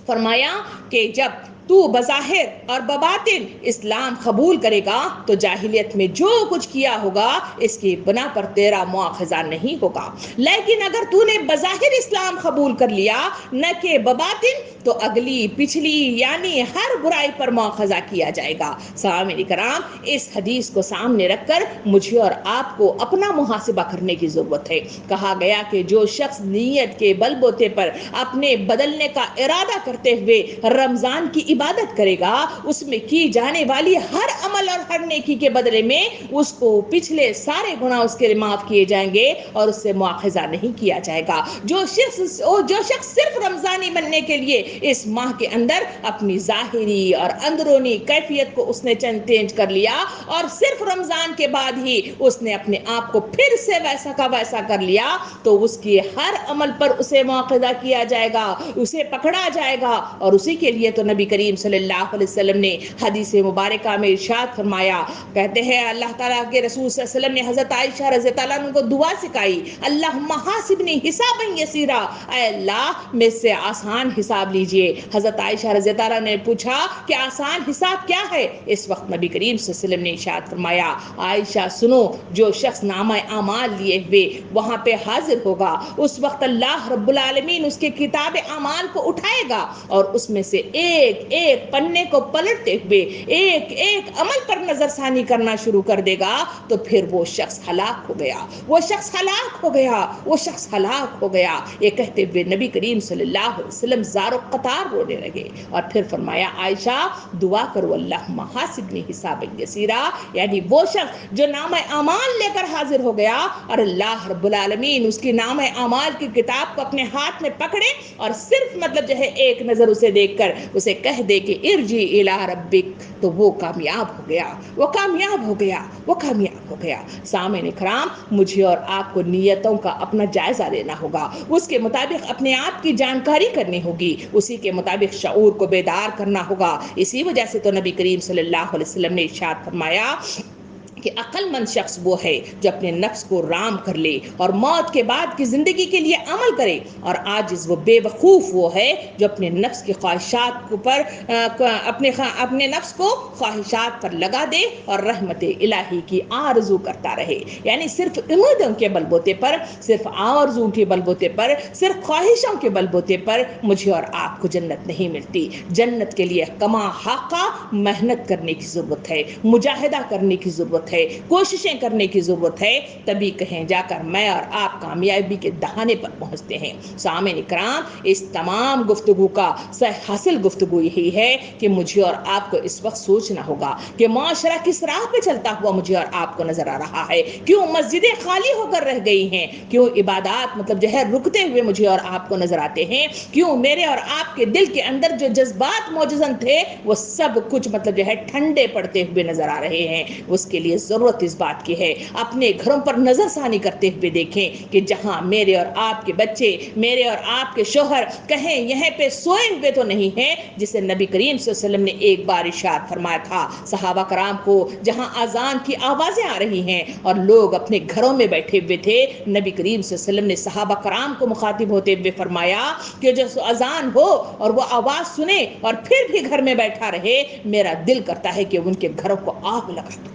فرمایا کہ جب تو بظاہر اور بباطن اسلام قبول کرے گا تو جاہلیت میں جو کچھ کیا ہوگا اس کی بنا پر تیرا مواخذہ نہیں ہوگا، لیکن اگر تو نے بظاہر اسلام قبول کر لیا نہ کہ بباطن تو اگلی پچھلی یعنی ہر برائی پر مواخذہ کیا جائے گا۔ سامعین کرام، اس حدیث کو سامنے رکھ کر مجھے اور آپ کو اپنا محاسبہ کرنے کی ضرورت ہے۔ کہا گیا کہ جو شخص نیت کے بل بوتے پر اپنے بدلنے کا ارادہ کرتے ہوئے رمضان کی عبادت کرے گا، اس میں کی جانے والی ہر عمل اور ہر نیکی کے بدلے میں اس کو پچھلے سارے گناہ اس کے معاف کیے جائیں گے اور اس سے مواخذہ نہیں کیا جائے گا۔ جو شخص صرف رمضانی بننے کے لیے اس ماہ کے اندر اپنی ظاہری اور اندرونی کیفیت کو اس نے چینج کر لیا اور صرف رمضان کے بعد ہی اس نے اپنے آپ کو پھر سے ویسا کا ویسا کر لیا تو اس کی ہر عمل پر اسے مواخذہ کیا جائے گا، اسے پکڑا جائے گا۔ اور اسی کے لیے تو نبی کریم صلی اللہ علیہ وسلم نے حدیث مبارکہ میں ارشاد فرمایا، کہتے ہیں اللہ تعالیٰ کے رسول صلی اللہ علیہ وسلم نے حضرت عائشہ رضی اللہ عنہ کو دعا سکھائی، اللہم حاسبنی حسابا یسیرا، اے اللہ مجھ سے آسان حساب لیجئے۔ حضرت عائشہ رضی اللہ عنہ نے پوچھا کہ آسان حساب کیا ہے؟ اس وقت نبی کریم صلی اللہ علیہ وسلم نے ارشاد فرمایا، عائشہ سنو، جو شخص نامہ اعمال لیے ہوئے وہاں پہ حاضر ہوگا اس وقت اللہ رب العالمین اس کے کتاب اعمال کو اٹھائے گا اور اس میں سے ایک ایک پنے کو پلٹتے ہوئے ایک ایک عمل پر نظر ثانی کرنا شروع کر دے گا تو پھر وہ شخص ہلاک ہو گیا، وہ شخص ہلاک ہو گیا، وہ شخص ہلاک ہو گیا۔ یہ کہتے ہوئے نبی کریم صلی اللہ علیہ وسلم زار و قطار رونے لگے اور پھر فرمایا، عائشہ دعا کرو اللہم حاسبنی حسابا یسیرا، یعنی وہ شخص جو نامہ اعمال لے کر حاضر ہو گیا اور اللہ رب العالمین اس کی نامہ اعمال کی کتاب کو اپنے ہاتھ میں پکڑے اور صرف مطلب جو ہے ایک نظر اسے دیکھ کر اسے کہہ دے کہ ارجی الی ربک، تو وہ کامیاب ہو گیا، وہ کامیاب ہو گیا، وہ کامیاب ہو گیا۔ سامعین کرام، مجھے اور آپ کو نیتوں کا اپنا جائزہ لینا ہوگا، اس کے مطابق اپنے آپ کی جانکاری کرنی ہوگی، اسی کے مطابق شعور کو بیدار کرنا ہوگا۔ اسی وجہ سے تو نبی کریم صلی اللہ علیہ وسلم نے ارشاد فرمایا کہ عقل مند شخص وہ ہے جو اپنے نفس کو رام کر لے اور موت کے بعد کی زندگی کے لیے عمل کرے، اور عاجز و بے وقوف وہ ہے جو اپنے نفس کی خواہشات پر اپنے نفس کو خواہشات پر لگا دے اور رحمت الہی کی آرزو کرتا رہے۔ یعنی صرف امیدوں کے بل بوتے پر، صرف آرزو کے بل بوتے پر، صرف خواہشوں کے بل بوتے پر مجھے اور آپ کو جنت نہیں ملتی۔ جنت کے لیے کما حقہ محنت کرنے کی ضرورت ہے، مجاہدہ کرنے کی ضرورت ہے، کوششیں کرنے کی ضرورت ہے، تبھی کہیں جا کر میں اور آپ کامیابی کے دہانے پر پہنچتے ہیں۔ سامعین کرام، اس تمام گفتگو کا حاصل گفتگو یہی ہے کہ مجھے اور آپ کو اس وقت سوچنا ہوگا کہ معاشرہ کس راہ پہ چلتا ہوا مجھے اور آپ کو نظر آ رہا ہے، کیوں مسجدیں خالی ہو کر رہ گئی ہیں، کیوں عبادات مطلب جو ہے رکتے ہوئے مجھے اور آپ کو نظر آتے ہیں، کیوں میرے اور آپ کے دل کے اندر جو جذبات موجزن تھے وہ سب کچھ مطلب جو ہے ٹھنڈے پڑتے ہوئے نظر آ رہے ہیں۔ اس کے لیے ضرورت اس بات کی ہے اپنے گھروں پر نظر ثانی کرتے ہوئے دیکھیں کہ جہاں میرے اور آپ کے بچے، میرے اور آپ کے شوہر کہیں یہیں پہ سوئے ہوئے تو نہیں ہیں، جسے نبی کریم صلی اللہ علیہ وسلم نے ایک بار ارشاد فرمایا تھا صحابہ کرام کو، جہاں اذان کی آوازیں آ رہی ہیں اور لوگ اپنے گھروں میں بیٹھے ہوئے تھے، نبی کریم صلی اللہ علیہ وسلم نے صحابہ کرام کو مخاطب ہوتے ہوئے فرمایا کہ جو اذان ہو اور وہ آواز سنے اور پھر بھی گھر میں بیٹھا رہے، میرا دل کرتا ہے کہ ان کے گھروں کو آگ لگا دو۔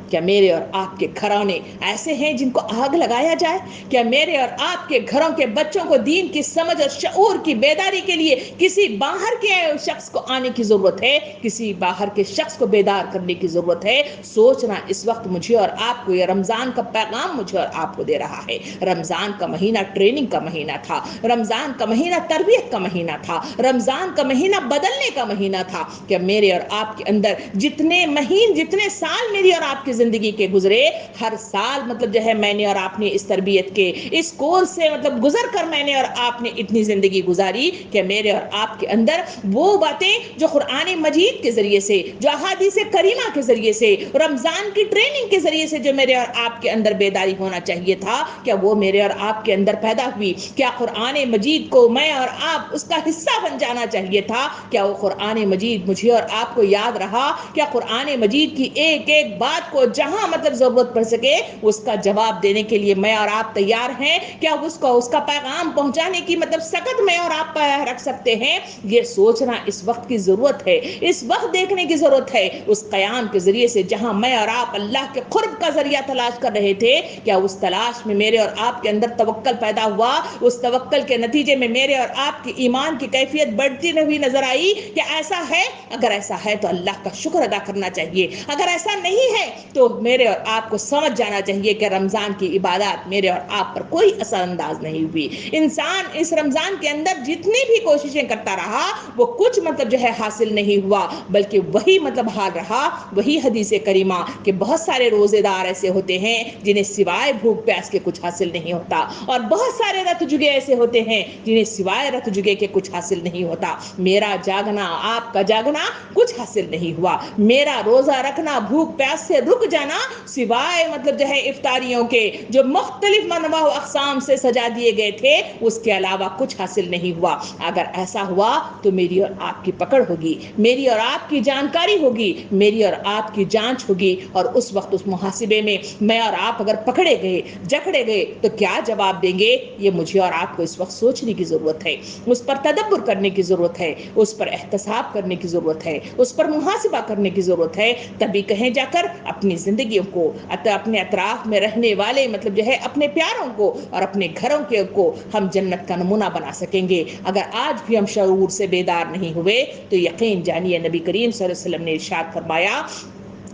کیا میرے اور آپ کے گھرانے ایسے ہیں جن کو آگ لگایا جائے؟ کیا میرے اور آپ کے گھروں کے بچوں کو دین کی سمجھ اور شعور کی بیداری کے لیے کسی باہر کے شخص کو آنے کی ضرورت ہے؟ کسی باہر کے شخص کو بیدار کرنے کی ضرورت ہے؟ سوچنا اس وقت مجھے اور آپ کو، یہ رمضان کا پیغام مجھے اور آپ کو دے رہا ہے۔ رمضان کا مہینہ ٹریننگ کا مہینہ تھا، رمضان کا مہینہ تربیت کا مہینہ تھا، رمضان کا مہینہ بدلنے کا مہینہ تھا۔ کہ میرے اور آپ کے اندر جتنے سال میری اور آپ کی زندگی کے گزرے، ہر سال مطلب جو ہے میں نے اور آپ نے اس تربیت کے اس کورس سے مطلب گزر کر میں نے اور آپ نے اتنی زندگی گزاری کہ میرے اور آپ کے اندر وہ باتیں جو قرآن مجید کے ذریعے سے، جو احادیث کریمہ کے ذریعے سے، رمضان کی ٹریننگ کے ذریعے سے جو میرے اور آپ کے اندر بیداری ہونا چاہیے تھا، کیا وہ میرے اور آپ کے اندر پیدا ہوئی؟ کیا قرآن مجید کو میں اور آپ اس کا حصہ بن جانا چاہیے تھا؟ کیا وہ قرآن مجید مجھے اور آپ کو یاد رہا؟ کیا قرآن مجید کی ایک ایک بات کو جہاں مطلب ضرورت پڑ سکے اس کا جواب دینے کے لیے میں اور آپ تیار ہیں؟ کیا اس کا پیغام پہنچانے کی مطلب سکت میں اور آپ رکھ سکتے ہیں؟ یہ سوچنا اس وقت کی ضرورت ہے، اس وقت دیکھنے کی ضرورت ہے۔ اس قیام کے ذریعے سے جہاں میں اور آپ اللہ کے قرب کا ذریعہ تلاش کر رہے تھے، کیا اس تلاش میں میرے اور آپ کے اندر توکل پیدا ہوا؟ اس توکل کے نتیجے میں میرے اور آپ کی ایمان کی کیفیت بڑھتی ہوئی نظر آئی؟ کیا ایسا ہے؟ اگر ایسا ہے تو اللہ کا شکر ادا کرنا چاہیے۔ اگر ایسا نہیں ہے تو میرے اور آپ کو سمجھ جانا چاہیے کہ رمضان کی عبادات میرے اور آپ پر کوئی اثر انداز نہیں ہوئی۔ انسان اس رمضان کے اندر جتنی بھی کوششیں کرتا رہا وہ کچھ مطلب جو ہے حاصل نہیں ہوا، بلکہ وہی مطلب حال رہا، وہی حدیث کریمہ کہ بہت سارے روزے دار ایسے ہوتے ہیں جنہیں سوائے بھوک پیاس کے کچھ حاصل نہیں ہوتا، اور بہت سارے رت جگے ایسے ہوتے ہیں جنہیں سوائے رت جگے کے کچھ حاصل نہیں ہوتا۔ میرا جاگنا، آپ کا جاگنا کچھ حاصل نہیں ہوا۔ میرا روزہ رکھنا، بھوک پیاس سے رک جانا، سوائے مطلب جو ہے افطاریوں کے جو مختلف انواع و اقسام سے سجا دیے گئے تھے، اس کے علاوہ کچھ حاصل نہیں ہوا۔ اگر ایسا ہوا تو میری اور آپ کی پکڑ ہوگی، میری اور آپ کی جانکاری ہوگی، میری اور آپ کی جانچ ہوگی، اور اس وقت اس محاسبے میں میں اور آپ اگر پکڑے گئے، جکڑے گئے تو کیا جواب دیں گے؟ یہ مجھے اور آپ کو اس وقت سوچنے کی ضرورت ہے، اس پر تدبر کرنے کی ضرورت ہے، اس پر احتساب کرنے کی ضرورت ہے، اس پر محاسبہ کرنے کی ضرورت ہے۔ تبھی کہیں جا کر اپنی زندگیوں کو، اپنے اطراف میں رہنے والے مطلب جو ہے اپنے پیاروں کو اور اپنے گھروں کے کو ہم جنت کا نمونہ بنا سکیں گے۔ اگر آج بھی ہم شعور سے بیدار نہیں ہوئے تو یقین جانیے نبی کریم صلی اللہ علیہ وسلم نے ارشاد فرمایا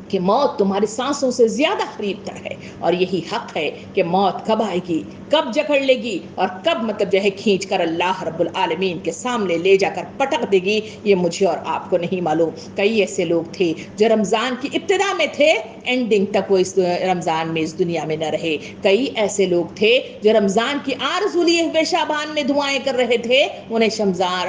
کہ موت تمہاری سانسوں سے زیادہ قریب تر ہے، اور یہی حق ہے کہ موت کب آئے گی، کب جکڑ لے گی، اور کب مطلب جو ہے کھینچ کر اللہ رب العالمین کے سامنے لے جا کر پٹک دے گی، یہ مجھے اور آپ کو نہیں معلوم۔ کئی ایسے لوگ تھے جو رمضان کی ابتدا میں تھے، اینڈنگ تک وہ اس رمضان میں اس دنیا میں نہ رہے۔ کئی ایسے لوگ تھے جو رمضان کی آرزو لیے ہوئے شعبان میں دعائیں کر رہے تھے، انہیں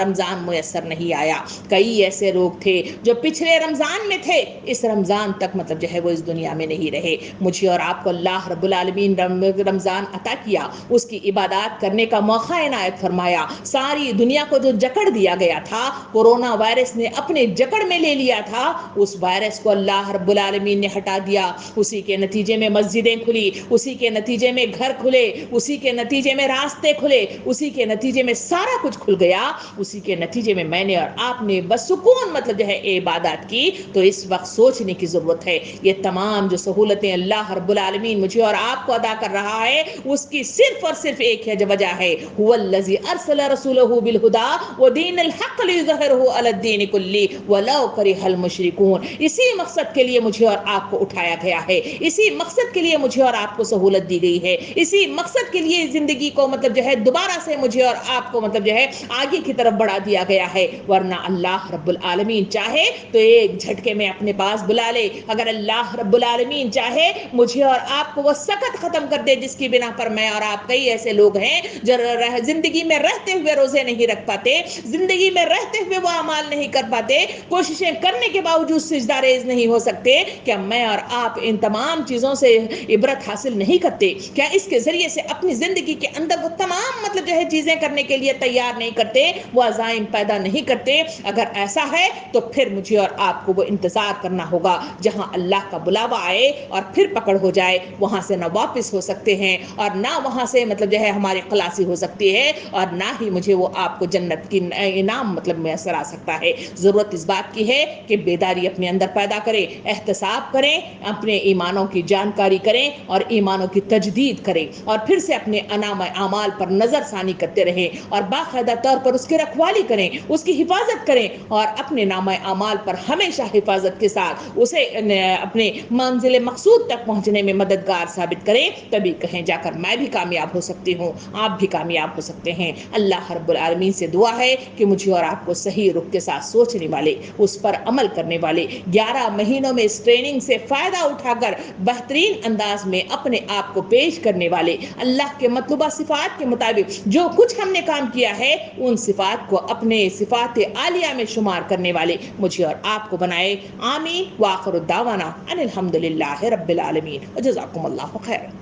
رمضان میسر نہیں آیا۔ کئی ایسے لوگ تھے جو پچھلے رمضان میں تھے، اس رمضان تک مطلب جو ہے وہ اس دنیا میں نہیں رہے۔ مجھے اور آپ کو اللہ رب العالمین رمضان عطا کیا، اس کی عبادات کرنے کا موقع عنایت فرمایا۔ ساری دنیا کو جو جکڑ دیا گیا تھا، کورونا وائرس نے اپنے جکڑ میں لے لیا تھا، اس وائرس کو اللہ رب العالمین نے ہٹا دیا۔ اسی کے نتیجے میں مسجدیں کھلی، اسی کے نتیجے میں گھر کھلے، اسی کے نتیجے میں راستے کھلے، اسی کے نتیجے میں سارا کچھ کھل گیا۔ اسی کے نتیجے میں میں نے اور آپ نے بسکون مطلب جو ہے عبادات کی۔ تو اس وقت سوچنے کی ضرورت ہے، یہ تمام جو سہولتیں اللہ رب العالمین مجھے اور آپ کو ادا کر رہا ہے، اس کی صرف اور صرف ایک ہے وجہ ہے، هو الذی ارسل رسولہ بالہدی ودین الحق لیظہرہ علی الدین کلہ ولو کرہ المشرکون۔ اسی مقصد کے لیے مجھے اور آپ کو اٹھایا گیا ہے، اسی مقصد کے لیے مجھے اور آپ کو سہولت دی گئی ہے، اسی مقصد کے لیے زندگی کو مطلب جو ہے دوبارہ سے مجھے اور آپ کو مطلب جو ہے آگے کی طرف بڑھا دیا گیا ہے۔ ورنہ اللہ رب العالمین چاہے تو ایک جھٹکے میں اپنے پاس بلا لے۔ اگر اللہ رب العالمین چاہے مجھے اور آپ کو وہ سخت ختم کر دے جس کی بنا پر میں اور آپ کئی ایسے لوگ ہیں جو زندگی میں رہتے ہوئے روزے نہیں رکھ پاتے، زندگی میں رہتے ہوئے وہ اعمال نہیں کر پاتے، کوششیں کرنے کے باوجود سجدہ ریز نہیں ہو سکتے۔ کیا میں اور آپ ان تمام چیزوں سے عبرت حاصل نہیں کرتے؟ کیا اس کے ذریعے سے اپنی زندگی کے اندر وہ تمام مطلب جو ہے چیزیں کرنے کے لیے تیار نہیں کرتے، وہ عزائم پیدا نہیں کرتے؟ اگر ایسا ہے تو پھر مجھے اور آپ کو وہ انتظار کرنا ہوگا جہاں جہاں اللہ کا بلاوا آئے اور پھر پکڑ ہو جائے وہاں سے نہ واپس ہو سکتے ہیں اور نہ وہاں سے مطلب جو ہے ہماری خلاصی ہو سکتی ہے اور نہ ہی مجھے وہ آپ کو جنت کی انعام مطلب میسر آ سکتا ہے۔ ضرورت اس بات کی ہے کہ بیداری اپنے اندر پیدا کریں، احتساب کریں، اپنے ایمانوں کی جانکاری کریں اور ایمانوں کی تجدید کریں اور پھر سے اپنے اعمال پر نظر ثانی کرتے رہیں اور باقاعدہ طور پر اس کی رکھوالی کریں، اس کی حفاظت کریں اور اپنے نامہ اعمال پر ہمیشہ حفاظت کے ساتھ اسے اپنے منزل مقصود تک پہنچنے میں مددگار ثابت کریں، تبھی کہیں جا کر میں بھی کامیاب ہو سکتی ہوں، آپ بھی کامیاب ہو سکتے ہیں۔ اللہ رب العالمین سے دعا ہے کہ مجھے اور آپ کو صحیح رخ کے ساتھ سوچنے والے، اس پر عمل کرنے والے، 11 مہینوں میں اس ٹریننگ سے فائدہ اٹھا کر بہترین انداز میں اپنے آپ کو پیش کرنے والے، اللہ کے مطلوبہ صفات کے مطابق جو کچھ ہم نے کام کیا ہے ان صفات کو اپنے صفات عالیہ میں شمار کرنے والے مجھے اور آپ کو بنائے۔ آمین۔ وآخر الدعوانا ان الحمد للہ رب العالمین۔ وجزاکم اللہ خیر۔